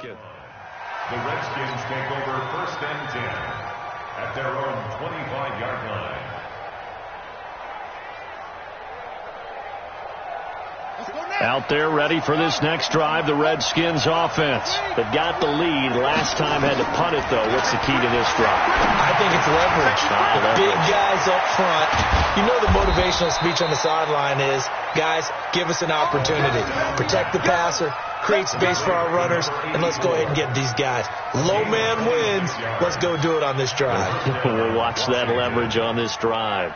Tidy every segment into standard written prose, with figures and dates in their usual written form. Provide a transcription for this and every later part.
The Redskins take over 1st and 10 at their own 25-yard line. Out there ready for this next drive, the Redskins offense. They've got the lead. Last time had to punt it, though. What's the key to this drive? I think it's leverage. The big guys up front. You know the motivational speech on the sideline is, guys, give us an opportunity. Protect the passer, create space for our runners, and let's go ahead and get these guys. Low man wins. Let's go do it on this drive. We'll watch that leverage on this drive.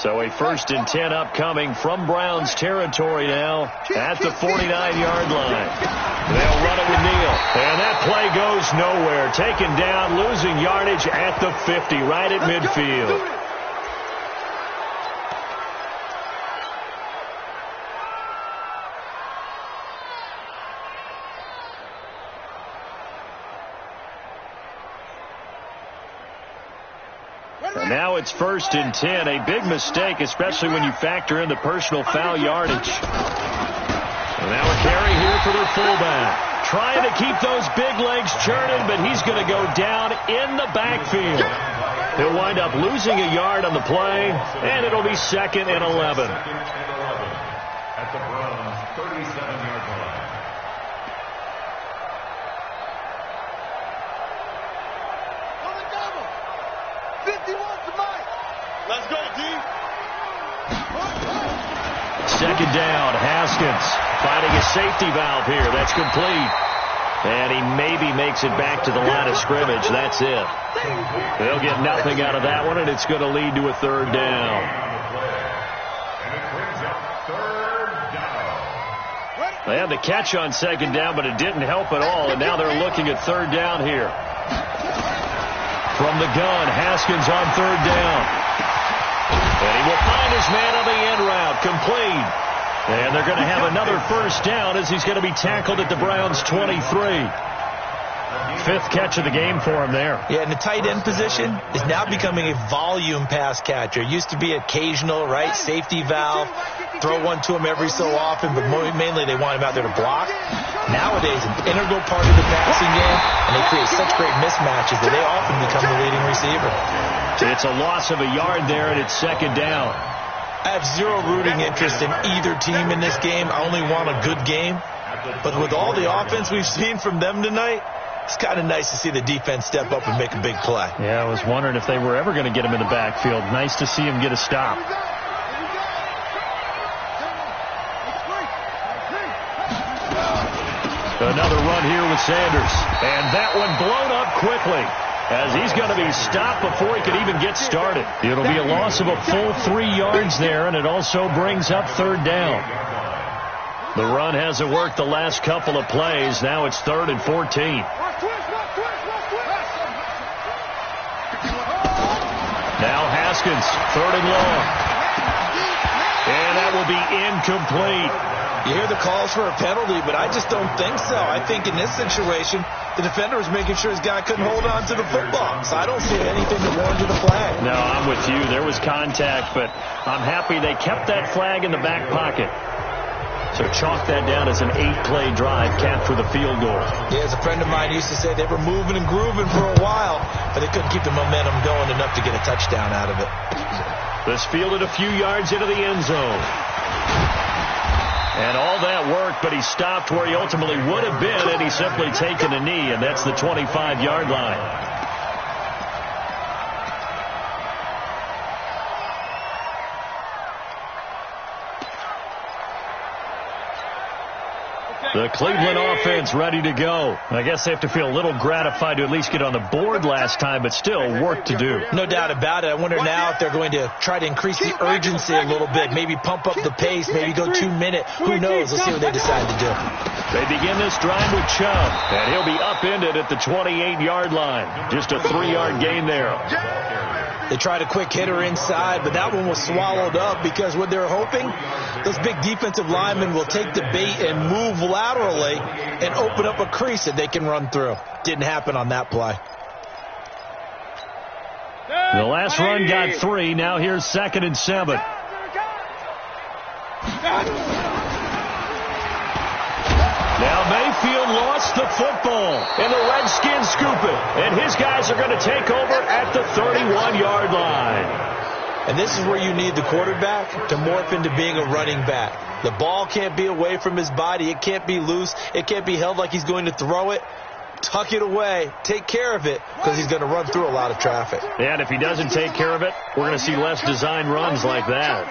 So a 1st and 10 upcoming from Browns territory now at the 49-yard line. They'll run it with Neal. And that play goes nowhere. Taken down, losing yardage at the 50, right at midfield. Now it's 1st and 10. A big mistake, especially when you factor in the personal foul yardage. So now a carry here for their fullback. Trying to keep those big legs churning, but he's going to go down in the backfield. He'll wind up losing a yard on the play, and it'll be 2nd and 11. At the Browns' 37-yard line. Let's go, D. 2nd down, Haskins finding a safety valve here. That's complete. And he maybe makes it back to the line of scrimmage. That's it. They'll get nothing out of that one, and it's going to lead to a 3rd down. And it brings up 3rd down. They had the catch on 2nd down, but it didn't help at all, and now they're looking at 3rd down here. From the gun, Haskins on 3rd down. And he will find his man on the end route, complete. And they're going to have another 1st down as he's going to be tackled at the Browns' 23. 5th catch of the game for him there. Yeah, and the tight end position is now becoming a volume pass catcher. It used to be occasional, right? Safety valve. Throw one to him every so often, but mainly they want him out there to block. Nowadays, an integral part of the passing game, and they create such great mismatches that they often become the leading receiver. It's a loss of a yard there, and it's 2nd down. I have zero rooting interest in either team in this game. I only want a good game. But with all the offense we've seen from them tonight, it's kind of nice to see the defense step up and make a big play. Yeah, I was wondering if they were ever going to get him in the backfield. Nice to see him get a stop. Another run here with Sanders. And that one blown up quickly, as he's going to be stopped before he can even get started. It'll be a loss of a full 3 yards there, and it also brings up 3rd down. The run hasn't worked the last couple of plays. Now it's 3rd and 14. Now Haskins, 3rd and long. And that will be incomplete. You hear the calls for a penalty, but I just don't think so. I think in this situation, the defender was making sure his guy couldn't hold on to the football. So I don't see anything that warranted a flag. No, I'm with you. There was contact, but I'm happy they kept that flag in the back pocket. So chalk that down as an 8-play drive capped with a field goal. Yeah, as a friend of mine used to say, they were moving and grooving for a while, but they couldn't keep the momentum going enough to get a touchdown out of it. This fielded a few yards into the end zone. And all that worked, but he stopped where he ultimately would have been, and he's simply taken a knee, and that's the 25-yard line. The Cleveland offense ready to go. I guess they have to feel a little gratified to at least get on the board last time, but still work to do. No doubt about it. I wonder now if they're going to try to increase the urgency a little bit, maybe pump up the pace, maybe go 2 minute. Who knows? Let's see what they decide to do. They begin this drive with Chubb, and he'll be upended at the 28-yard line. Just a 3-yard gain there. They tried a quick hitter inside, but that one was swallowed up because what they're hoping, those big defensive linemen will take the bait and move laterally and open up a crease that they can run through. Didn't happen on that play. The last run got 3. Now here's 2nd and 7. Mayfield lost the football, and the Redskins scoop it. And his guys are going to take over at the 31-yard line. And this is where you need the quarterback to morph into being a running back. The ball can't be away from his body. It can't be loose. It can't be held like he's going to throw it. Tuck it away. Take care of it, because he's going to run through a lot of traffic. Yeah, and if he doesn't take care of it, we're going to see less design runs like that.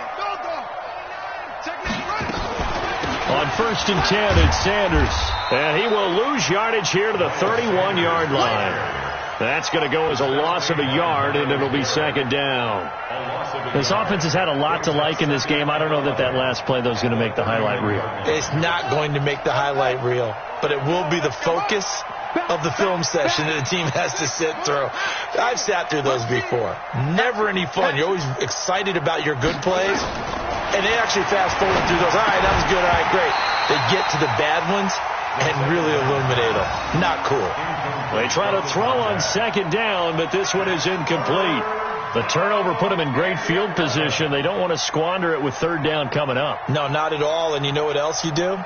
On 1st and 10, it's Sanders. And he will lose yardage here to the 31-yard line. That's going to go as a loss of a yard, and it'll be 2nd down. This offense has had a lot to like in this game. I don't know that last play, though, is going to make the highlight reel. It's not going to make the highlight reel, but it will be the focus of the film session that the team has to sit through. I've sat through those before. Never any fun. You're always excited about your good plays, and they actually fast forward through those. All right, that was good. All right, great. They get to the bad ones and really illuminate them. Not cool. They try to throw on 2nd down, but this one is incomplete. The turnover put them in great field position. They don't want to squander it with 3rd down coming up. No, not at all. And you know what else you do?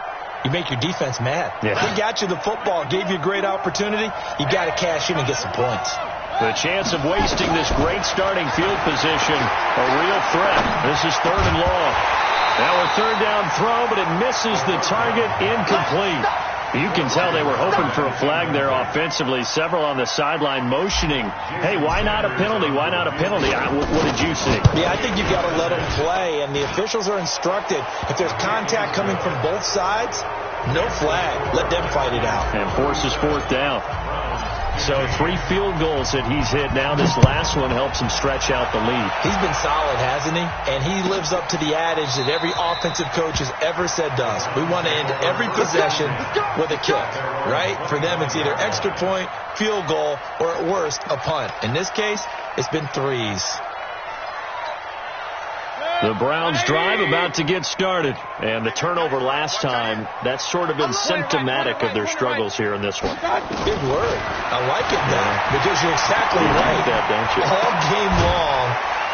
You make your defense mad. Yeah. They got you the football, gave you a great opportunity. You got to cash in and get some points. The chance of wasting this great starting field position, a real threat. This is 3rd and long. Now a 3rd down throw, but it misses the target, incomplete. You can tell they were hoping for a flag there offensively. Several on the sideline motioning, hey, why not a penalty? Why not a penalty? What did you see? Yeah, I think you've got to let them play, and the officials are instructed. If there's contact coming from both sides, no flag. Let them fight it out. And forces 4th down. So 3 field goals that he's hit now. This last one helps him stretch out the lead. He's been solid, hasn't he? And he lives up to the adage that every offensive coach has ever said to us. We want to end every possession with a kick, right? For them, it's either extra point, field goal, or at worst, a punt. In this case, it's been 3s. The Browns drive about to get started. And the turnover last time, that's sort of been symptomatic of their struggles here in this one. Big word. I like it now, because you're exactly right. That, don't you? All game long,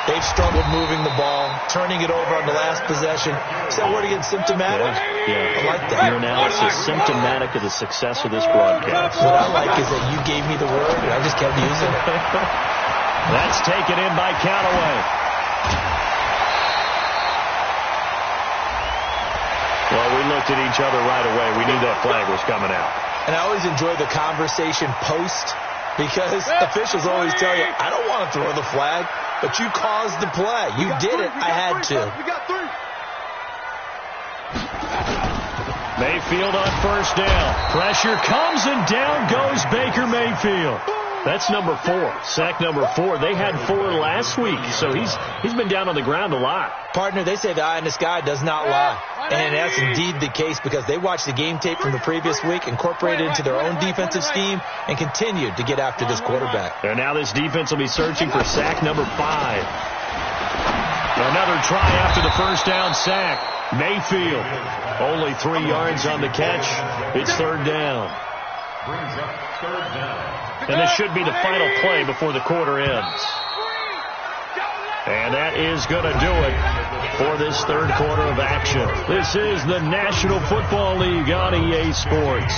they've struggled moving the ball, turning it over on the last possession. Is that word again, symptomatic? Yeah. I like that. Your analysis, symptomatic of the success of this broadcast. What I like is that you gave me the word, and I just kept using it. That's taken in by Callaway. Well, we looked at each other right away. We knew that flag was coming out. And I always enjoy the conversation post, because officials always tell you, I don't want to throw the flag, but you caused the play. You did it. I had to. Mayfield on 1st down. Pressure comes, and down goes Baker Mayfield. That's number 4. Sack number 4. They had 4 last week, so he's been down on the ground a lot. Partner, they say the eye in the sky does not lie. And that's indeed the case, because they watched the game tape from the previous week, incorporated it into their own defensive scheme, and continued to get after this quarterback. And now this defense will be searching for sack number 5. Another try after the 1st down sack. Mayfield, only 3 yards on the catch. It's 3rd down. Brings up 3rd down. And this should be the final play before the quarter ends. And that is going to do it for this 3rd quarter of action. This is the National Football League on EA Sports.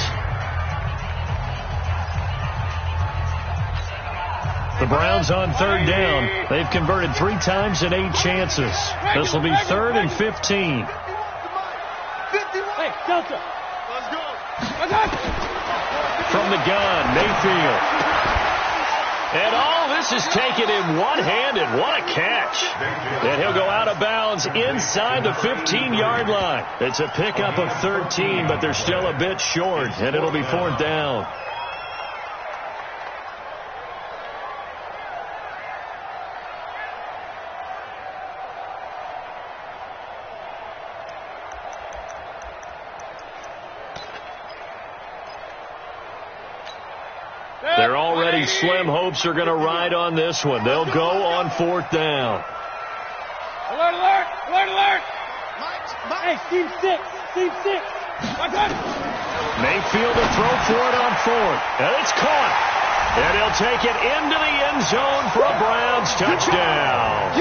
The Browns on 3rd down. They've converted 3 times in 8 chances. This will be 3rd and 15. Hey, Delta. Let's go. From the gun, Mayfield. And all this is taken in one-handed. What a catch. And he'll go out of bounds inside the 15-yard line. It's a pickup of 13, but they're still a bit short, and it'll be 4th down. They're already slim hopes are going to ride on this one. They'll go on 4th down. Alert, alert, alert, alert. Hey, team 6, team 6. Mayfield to throw for it on 4th. And it's caught. And he'll take it into the end zone for a Browns touchdown.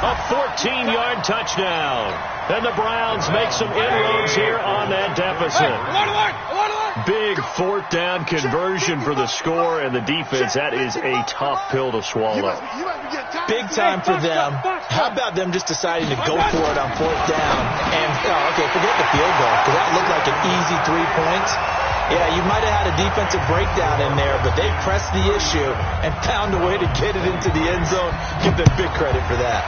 A 14-yard touchdown. And the Browns make some inroads here on that deficit. Alert, alert, alert, alert. Big fourth down conversion for the score, and the defense, that is a tough pill to swallow. Big time for them. How about them just deciding to go for it on fourth down? And, forget the field goal, because that looked like an easy 3 points. Yeah, you might have had a defensive breakdown in there, but they pressed the issue and found a way to get it into the end zone. Give them big credit for that.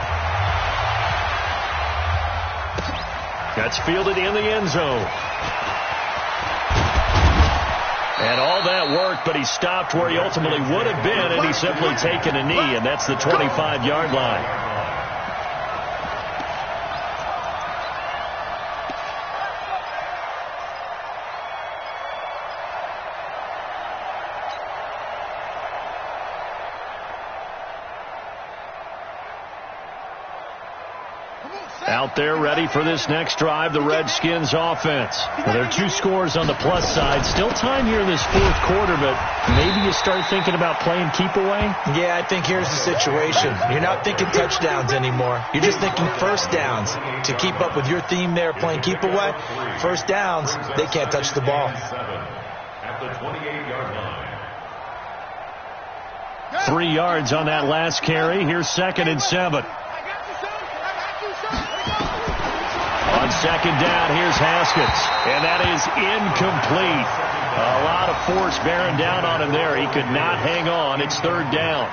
That's fielded in the end zone. And all that worked, but he stopped where he ultimately would have been, and he's simply taken a knee, and that's the 25-yard line. Out there ready for this next drive, the Redskins offense. Well, there are 2 scores on the plus side. Still time here in this fourth quarter, but maybe you start thinking about playing keep away? Yeah, I think here's the situation. You're not thinking touchdowns anymore. You're just thinking first downs. To keep up with your theme there, playing keep away, first downs, they can't touch the ball. At the 28-yard line. 3 yards on that last carry. Here's 2nd and 7. On 2nd down, here's Haskins, and that is incomplete. A lot of force bearing down on him there. He could not hang on. It's 3rd down.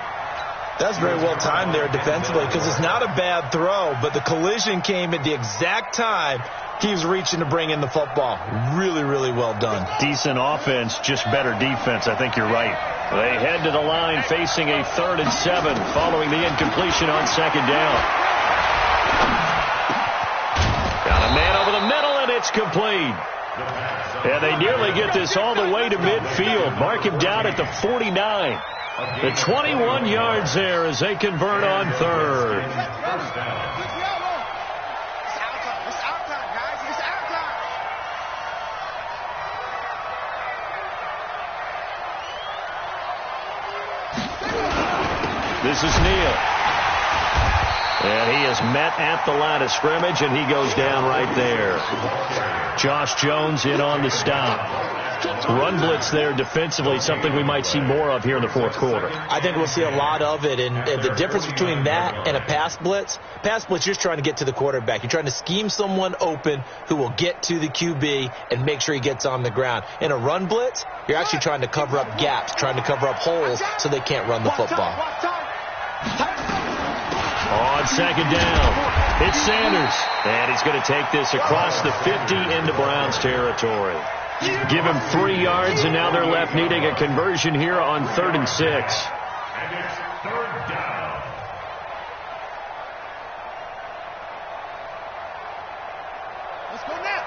That's very well timed there defensively, because it's not a bad throw, but the collision came at the exact time he was reaching to bring in the football. Really, really well done. Decent offense, just better defense. I think you're right. They head to the line facing a 3rd and 7 following the incompletion on 2nd down. Got a man over the middle, and it's complete. And they nearly get this all the way to midfield. Mark him down at the 49. The 21 yards there as they convert on 3rd. This is Neal. And he is met at the line of scrimmage, and he goes down right there. Josh Jones in on the stop. Run blitz there defensively, something we might see more of here in the fourth quarter. I think we'll see a lot of it, and the difference between that and a pass blitz, you're just trying to get to the quarterback. You're trying to scheme someone open who will get to the QB and make sure he gets on the ground. In a run blitz, you're actually trying to cover up gaps, trying to cover up holes so they can't run the football. On 2nd down, it's Sanders. And he's going to take this across the 50 into Browns territory. Give him 3 yards, and now they're left needing a conversion here on 3rd and 6. And it's 3rd down. Let's go now.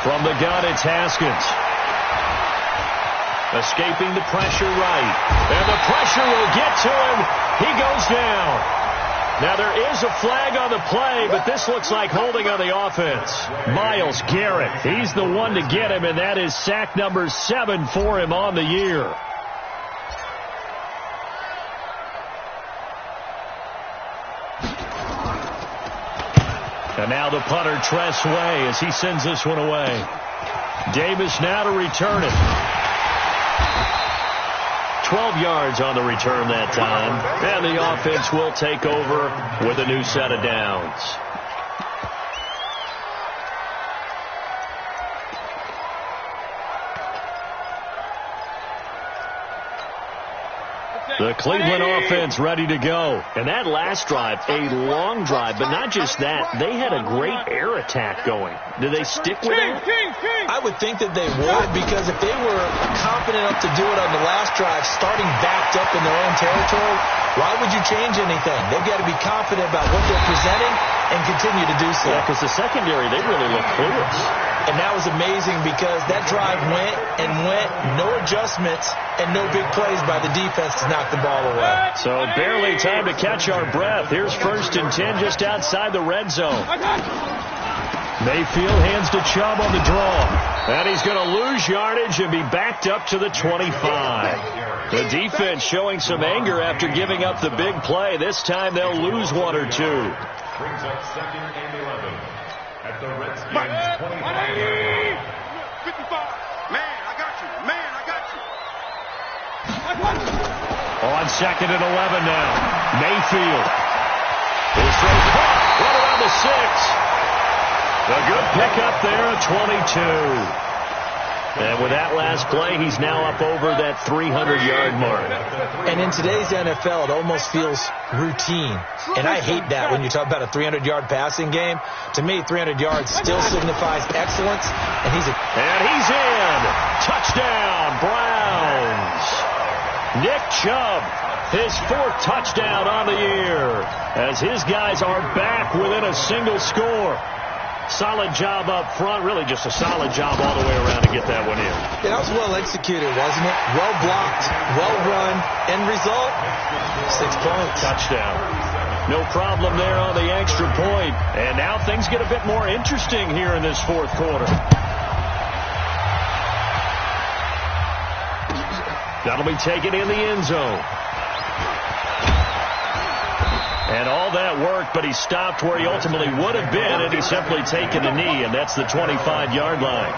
From the gun, it's Haskins. Escaping the pressure right. And the pressure will get to him. He goes down. Now there is a flag on the play, but this looks like holding on the offense. Myles Garrett, he's the one to get him, and that is sack number 7 for him on the year. And now the punter, Tress Way, as he sends this one away. Davis now to return it. 12 yards on the return that time. And the offense will take over with a new set of downs. The Cleveland offense ready to go. And that last drive, a long drive, but not just that. They had a great air attack going. Do they stick with it? I would think that they would, because if they were confident enough to do it on the last drive, starting backed up in their own territory, why would you change anything? They've got to be confident about what they're presenting and continue to do so. Yeah, because the secondary, they really look clueless. And that was amazing because that drive went and went, no adjustments, and no big plays by the defense to knock the ball away. So barely time to catch our breath. Here's 1st and 10 just outside the red zone. Mayfield hands to Chubb on the draw. And he's going to lose yardage and be backed up to the 25. The defense showing some anger after giving up the big play. This time they'll lose 1 or 2. brings up 2nd and 11 at the Redskins 25-yard line. 55. Man, I got you. Man, I got you. On 2nd and 11 now. Mayfield. His throw caught. Right around the 6. A good pickup there at 22. And with that last play, he's now up over that 300-yard mark. And in today's NFL, it almost feels routine. And I hate that when you talk about a 300-yard passing game. To me, 300 yards still signifies excellence. And he's in. Touchdown, Browns. Nick Chubb, his 4th touchdown on the year, as his guys are back within a single score. Solid job up front, really just a solid job all the way around to get that one in. Yeah, that was well executed, wasn't it? Well blocked, well run. End result, 6 points. Touchdown. No problem there on the extra point. And now things get a bit more interesting here in this 4th quarter. That'll be taken in the end zone. And all that work, but he stopped where he ultimately would have been, and he's simply taken a knee, and that's the 25-yard line.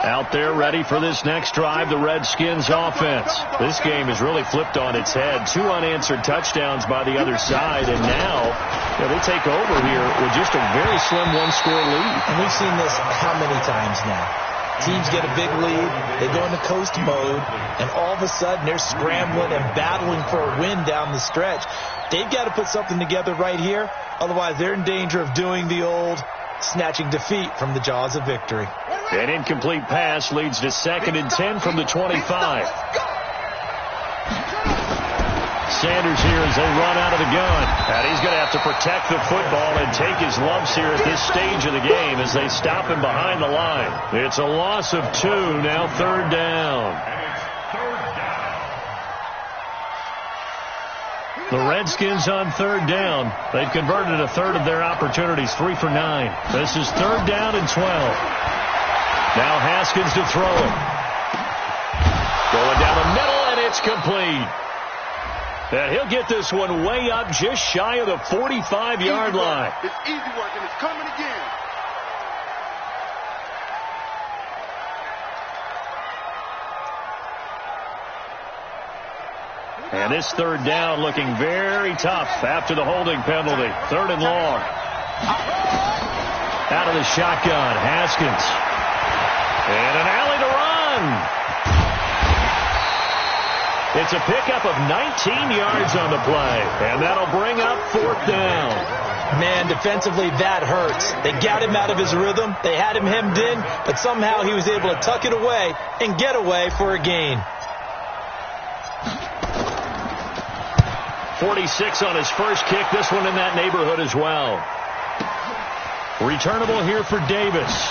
Out there ready for this next drive, the Redskins offense. This game has really flipped on its head. 2 unanswered touchdowns by the other side, and now they take over here with just a very slim 1-score lead. And we've seen this how many times now? Teams get a big lead, they go into coast mode, and all of a sudden they're scrambling and battling for a win down the stretch. They've got to put something together right here, otherwise they're in danger of doing the old snatching defeat from the jaws of victory. An incomplete pass leads to 2nd and 10 from the 25. Sanders here as they run out of the gun. And he's going to have to protect the football and take his lumps here at this stage of the game as they stop him behind the line. It's a loss of 2, now 3rd down. The Redskins on 3rd down. They've converted a 1/3 of their opportunities, 3 for 9. This is 3rd down and 12. Now Haskins to throw it. Going down the middle, and it's complete. And he'll get this one way up just shy of the 45-yard line. It's easy work, and it's coming again. And this 3rd down looking very tough after the holding penalty. 3rd and long. Out of the shotgun, Haskins. And an alley to run. It's a pickup of 19 yards on the play. And that'll bring up 4th down. Man, defensively, that hurts. They got him out of his rhythm. They had him hemmed in, but somehow he was able to tuck it away and get away for a gain. 46 on his first kick. This one in that neighborhood as well. Returnable here for Davis.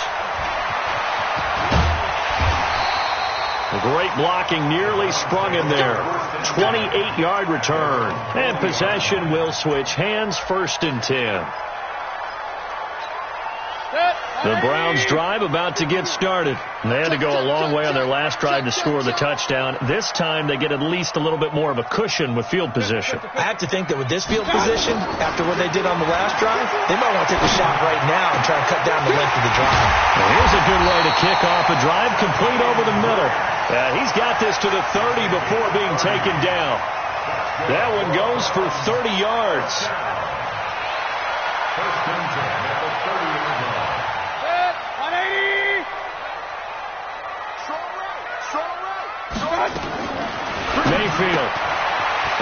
Great blocking, nearly sprung him there. 28-yard return. And possession will switch hands, 1st and 10. The Browns drive about to get started. They had to go a long way on their last drive to score the touchdown. This time they get at least a little bit more of a cushion with field position. I have to think that with this field position, after what they did on the last drive, they might want to take a shot right now and try and cut down the length of the drive. Well, here's a good way to kick off a drive, complete over the middle. He's got this to the 30 before being taken down. That one goes for 30 yards. 1st and 10 at the 30-yard line. 180. Mayfield.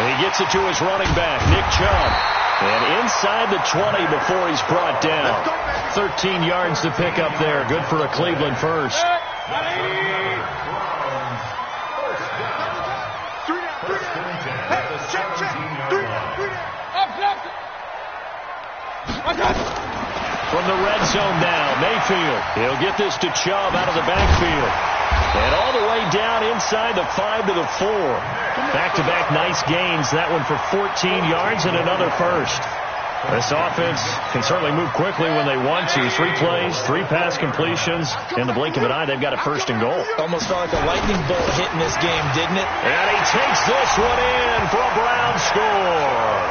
And he gets it to his running back, Nick Chubb. And inside the 20 before he's brought down. 13 yards to pick up there. Good for a Cleveland first. From the red zone now, Mayfield. He'll get this to Chubb out of the backfield. And all the way down inside the 5 to the 4. Back-to-back nice gains. That one for 14 yards and another first. This offense can certainly move quickly when they want to. 3 plays, 3 pass completions. In the blink of an eye, they've got a first and goal. Almost felt like a lightning bolt hitting this game, didn't it? And he takes this one in for a Brown score.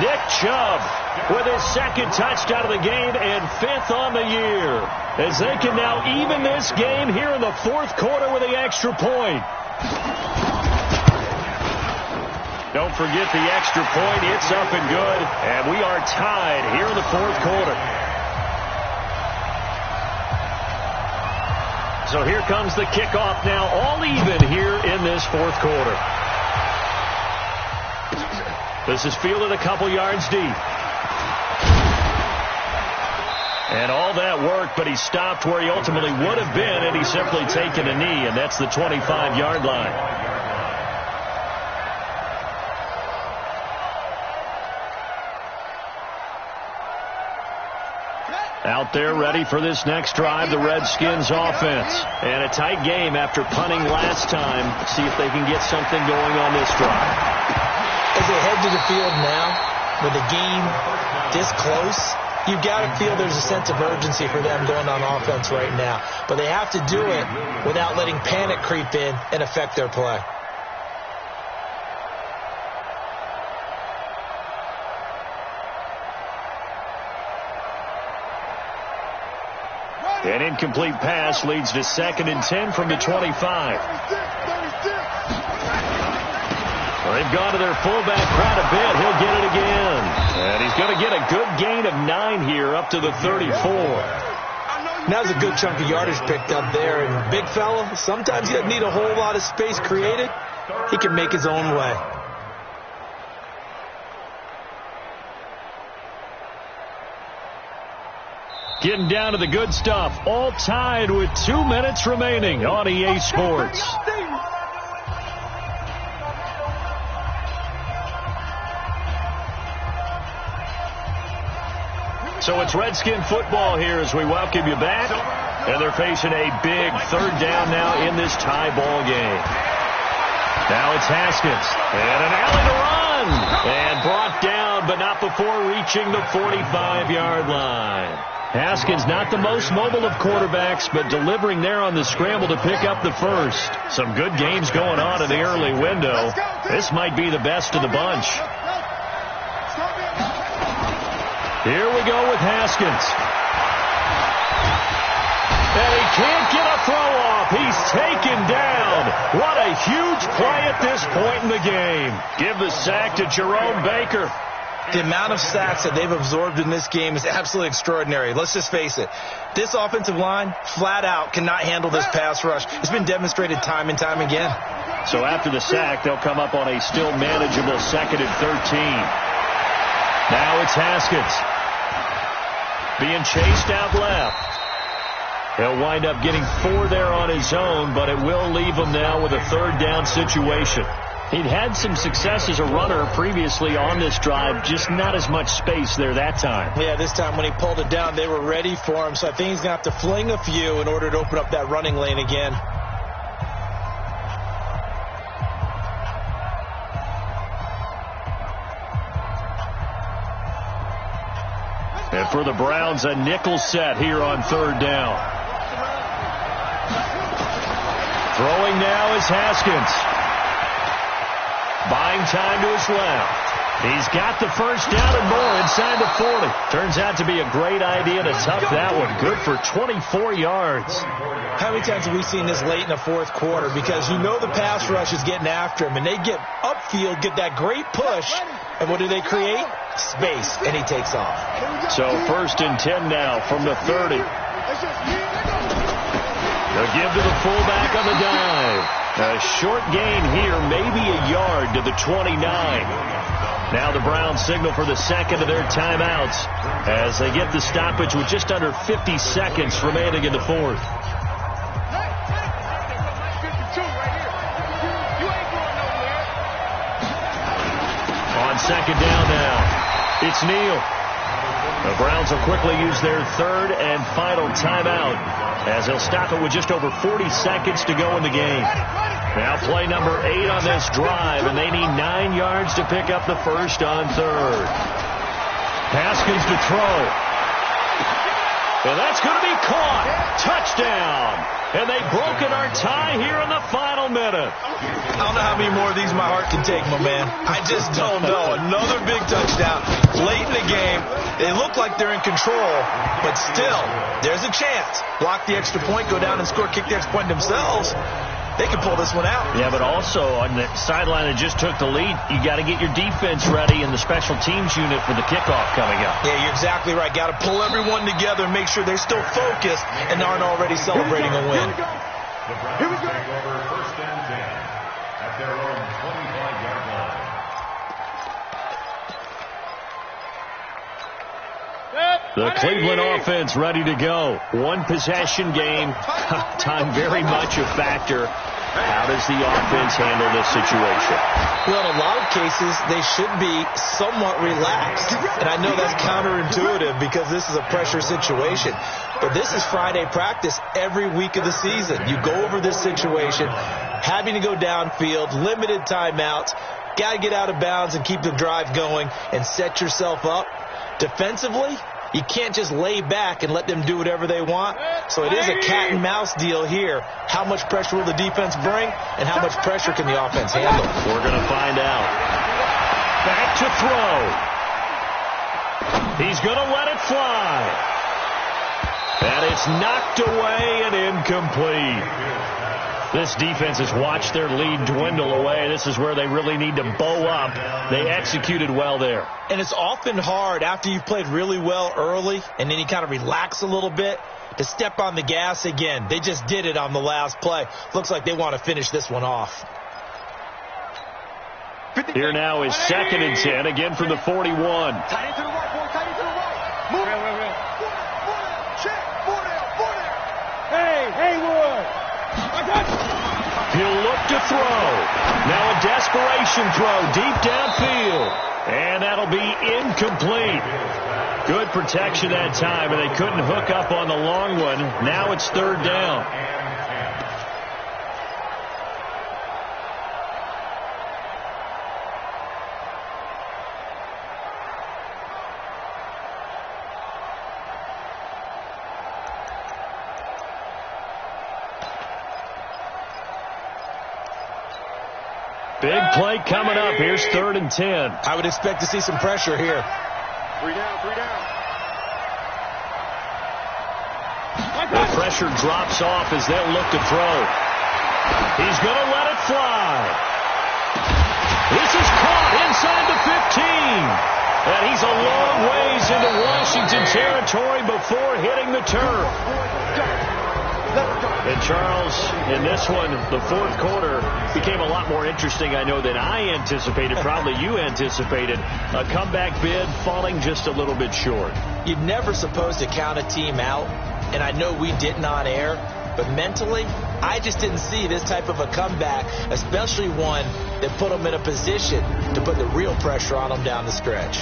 Nick Chubb with his 2nd touchdown of the game and 5th on the year. As they can now even this game here in the 4th quarter with the extra point. Don't forget the extra point. It's up and good. And we are tied here in the 4th quarter. So here comes the kickoff now, all even here in this 4th quarter. This is fielded a couple yards deep. And all that work, but he stopped where he ultimately would have been, and he's simply taken a knee, and that's the 25-yard line. Out there ready for this next drive, the Redskins offense. And a tight game after punting last time. See if they can get something going on this drive. As they head to the field now, with the game this close, you've got to feel there's a sense of urgency for them going on offense right now. But they have to do it without letting panic creep in and affect their play. An incomplete pass leads to 2nd and 10 from the 25. They've gone to their fullback quite a bit. He'll get it again. And he's going to get a good gain of 9 here up to the 34. Now there's a good chunk of yardage picked up there. And big fella, sometimes he doesn't need a whole lot of space created. He can make his own way. Getting down to the good stuff. All tied with 2 minutes remaining on EA Sports. So it's Redskin football here as we welcome you back. And they're facing a big 3rd down now in this tie ball game. Now it's Haskins. And an alley to run. And brought down, but not before reaching the 45-yard line. Haskins not the most mobile of quarterbacks, but delivering there on the scramble to pick up the first. Some good games going on in the early window. This might be the best of the bunch. Here we go with Haskins. And he can't get a throw off. He's taken down. What a huge play at this point in the game. Give the sack to Jerome Baker. The amount of sacks that they've absorbed in this game is absolutely extraordinary. Let's just face it. This offensive line, flat out, cannot handle this pass rush. It's been demonstrated time and time again. So after the sack, they'll come up on a still manageable 2nd and 13. Now it's Haskins. Being chased out left. He'll wind up getting 4 there on his own, but it will leave him now with a 3rd down situation. He'd had some success as a runner previously on this drive, just not as much space there that time. Yeah, this time when he pulled it down, they were ready for him, so I think he's going to have to fling a few in order to open up that running lane again. And for the Browns, a nickel set here on 3rd down. Throwing now is Haskins. Buying time to his left. He's got the first down and more inside the 40. Turns out to be a great idea to tuck that one. Good for 24 yards. How many times have we seen this late in the 4th quarter? Because you know the pass rush is getting after him, and they get upfield, get that great push, and what do they create? Space, and he takes off. So 1st and 10 now from the 30. They'll give to the fullback on the dive. A short gain here, maybe a yard to the 29. Now the Browns signal for the 2nd of their timeouts as they get the stoppage with just under 50 seconds remaining in the 4th. On 2nd down now, it's Neal. The Browns will quickly use their 3rd and final timeout as they'll stop it with just over 40 seconds to go in the game. Now play number 8 on this drive, and they need 9 yards to pick up the first on 3rd. Haskins to throw. And that's going to be caught. Touchdown. And they've broken our tie here in the final minute. I don't know how many more of these my heart can take, my man. I just don't know. Another big touchdown late in the game. They look like they're in control, but still, there's a chance. Block the extra point, go down and score, kick the extra point themselves. They can pull this one out. Yeah, but also on the sideline that just took the lead, you got to get your defense ready in the special teams unit for the kickoff coming up. Yeah, you're exactly right. Got to pull everyone together and make sure they're still focused and aren't already celebrating a win. Here we go. Take over first and 10 at their own 25-yard line. The Cleveland offense ready to go. One possession game. Time very much a factor. How does the offense handle this situation? Well, in a lot of cases, they should be somewhat relaxed. And I know that's counterintuitive because this is a pressure situation. But this is Friday practice every week of the season. You go over this situation, having to go downfield, limited timeouts, got to get out of bounds and keep the drive going and set yourself up. Defensively, you can't just lay back and let them do whatever they want. So it is a cat and mouse deal here. How much pressure will the defense bring, and how much pressure can the offense handle? We're going to find out. Back to throw. He's going to let it fly. And it's knocked away and incomplete. This defense has watched their lead dwindle away. This is where they really need to bow up. They executed well there. And it's often hard after you've played really well early and then you kind of relax a little bit to step on the gas again. They just did it on the last play. Looks like they want to finish this one off. Here now is 2nd and 10, again from the 41. Hey, Haywood. He'll look to throw. Now a desperation throw deep downfield. And that'll be incomplete. Good protection that time, and they couldn't hook up on the long one. Now it's 3rd down. Big play coming up. Here's 3rd and 10. I would expect to see some pressure here. 3 down, 3 down. The pressure drops off as they'll look to throw. He's going to let it fly. This is caught inside the 15. And he's a long ways into Washington territory before hitting the turf. And Charles, in this one, the 4th quarter became a lot more interesting, I know, than I anticipated. Probably you anticipated. A comeback bid falling just a little bit short. You're never supposed to count a team out, and I know we didn't on air, but mentally, I just didn't see this type of a comeback, especially one that put them in a position to put the real pressure on them down the stretch.